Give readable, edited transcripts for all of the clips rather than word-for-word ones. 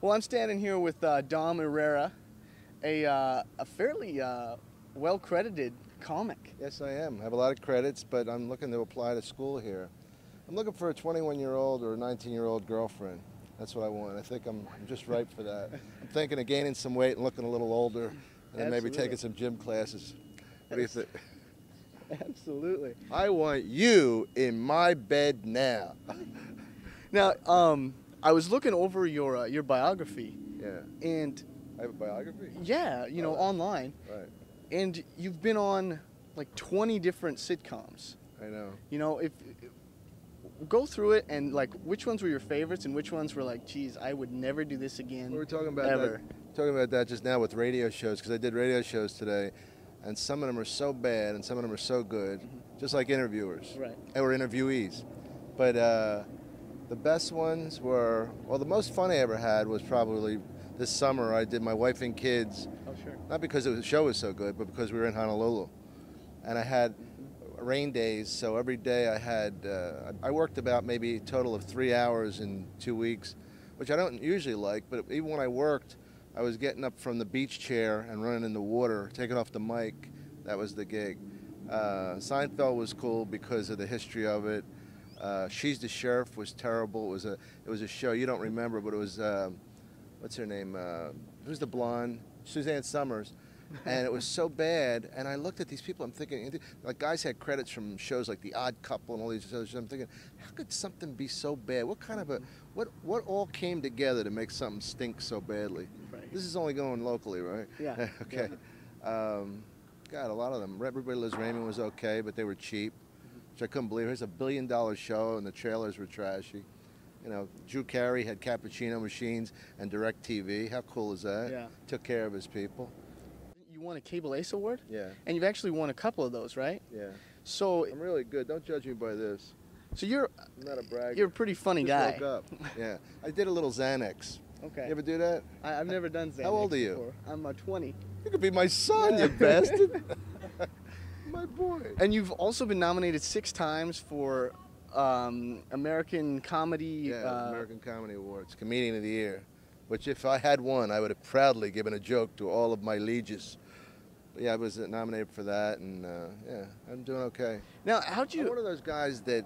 Well, I'm standing here with Dom Irrera, a fairly well-credited comic. Yes, I am. I have a lot of credits, but I'm looking to apply to school here. I'm looking for a 21-year-old or a 19-year-old girlfriend. That's what I want. I think I'm just ripe for that. I'm thinking of gaining some weight and looking a little older, and then maybe taking some gym classes. What do you think? Absolutely. I want you in my bed now. Now, I was looking over your biography. Yeah. And I have a biography? yeah, online. Right. And you've been on like 20 different sitcoms. I know. If go through it and like which ones were your favorites and which ones were like, geez, I would never do this again. We were talking about ever. that just now with radio shows, because I did radio shows today, and some of them are so bad and some of them are so good, just like interviewers. Right. Or interviewees. But the best ones were, well, the most fun I ever had was probably this summer. I did My Wife and Kids. Oh, sure. Not because the show was so good, but because we were in Honolulu. And I had rain days, so every day I worked about maybe a total of 3 hours in 2 weeks, which I don't usually like, but even when I worked, I was getting up from the beach chair and running in the water, taking off the mic. That was the gig. Seinfeld was cool because of the history of it. She's the Sheriff was terrible. It was a show you don't remember, but it was what's her name? Who's the blonde? Suzanne Summers. And it was so bad, and I looked at these people, I'm thinking, like, guys had credits from shows like The Odd Couple and all these other shows. I'm thinking, how could something be so bad? What kind of what all came together to make something stink so badly? Right. This is only going locally, right? Yeah. Okay. Yeah. God, a lot of them. Everybody Lives Raymond was okay, but they were cheap, which I couldn't believe. Here's $1 billion show, and the trailers were trashy. Drew Carey had cappuccino machines and DirecTV. How cool is that? Yeah. Took care of his people. You won a Cable Ace Award? Yeah. And you've actually won a couple of those, right? Yeah. So I'm really good. Don't judge me by this. So I'm not a bragger. you're a pretty funny guy. Just woke up. Yeah. I did a little Xanax. Okay. You ever do that? I've never done Xanax. How old are you? Before. I'm 20. You could be my son, you bastard. My boy. And you've also been nominated 6 times for American Comedy. American Comedy Awards, Comedian of the Year, which if I had won, I would have proudly given a joke to all of my lieges. But yeah, I was nominated for that, and yeah, I'm doing okay. Now, how'd you? I'm one of those guys that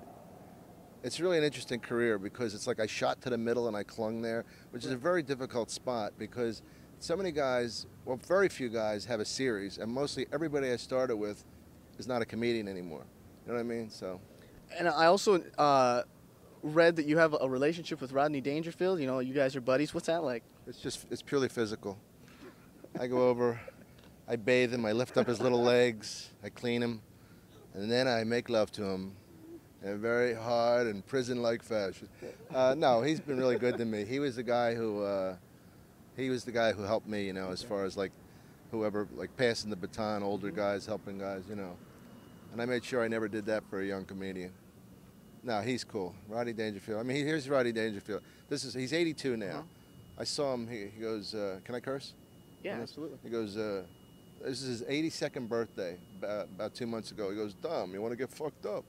it's really an interesting career because it's like I shot to the middle and I clung there, which is a very difficult spot because so many guys, well, very few guys have a series, and mostly everybody I started with is not a comedian anymore. You know what I mean? So. And I also read that you have a relationship with Rodney Dangerfield. You guys are buddies. What's that like? It's purely physical. I go over, I bathe him, I lift up his little legs, I clean him, and then I make love to him in a very hard and prison-like fashion. No, he's been really good to me. He was the guy who helped me, as far as like whoever, like passing the baton, older guys helping guys, And I made sure I never did that for a young comedian. No, he's cool. Rodney Dangerfield. I mean, here's Rodney Dangerfield. He's 82 now. I saw him. He goes, "Can I curse?" Yeah, absolutely. He goes, "This is his 82nd birthday, about 2 months ago." He goes, "Dom, you want to get fucked up?"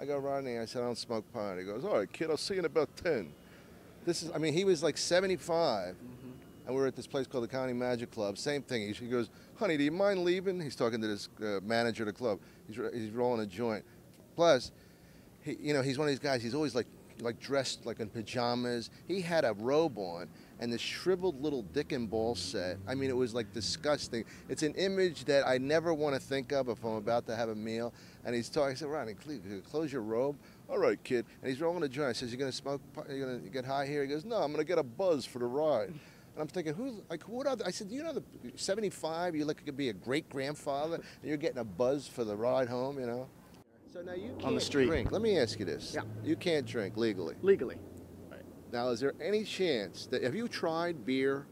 I go, "Rodney," I said, "I don't smoke pot." He goes, "All right, kid, I'll see you in about 10. He was like 75, and we were at this place called the County Magic Club. Same thing. He goes, "Honey, do you mind leaving?" He's talking to this manager of the club. He's rolling a joint. Plus, he's one of these guys. He's always like dressed like in pajamas. He had a robe on and this shriveled little dick and ball set. I mean, it was like disgusting. It's an image that I never want to think of if I'm about to have a meal. And he's talking. I said, "Ronnie, close your robe." "All right, kid." And he's rolling a joint. I says, "You gonna smoke? You gonna get high here?" He goes, "No, I'm gonna get a buzz for the ride." And I'm thinking, what other? I said, the 75? You could be a great grandfather, and you're getting a buzz for the ride home, So now you can't on the street. drink. Let me ask you this. Yeah. You can't drink legally. Legally. Right. Now, is there any chance that, have you tried beer?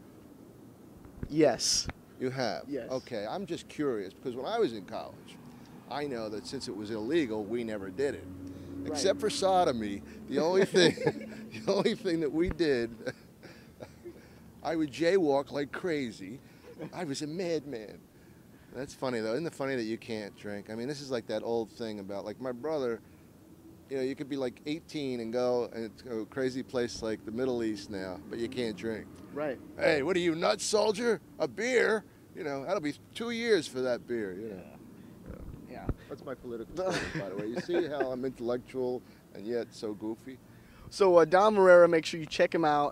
Yes. You have? Yes. Okay, I'm just curious, because when I was in college, I know that since it was illegal, we never did it. Right. Except for sodomy, the only thing, the only thing that we did, I would jaywalk like crazy. I was a madman. That's funny, though. Isn't it funny that you can't drink? I mean, this is like that old thing about, like, my brother You know, you could be like 18 and go to a crazy place like the Middle East now, but you can't drink. Right. Hey, what are you, nuts, soldier? A beer? You know, that'll be 2 years for that beer, you know. Yeah. That's my political statement, by the way. You see how I'm intellectual and yet so goofy? So Dom Irrera, make sure you check him out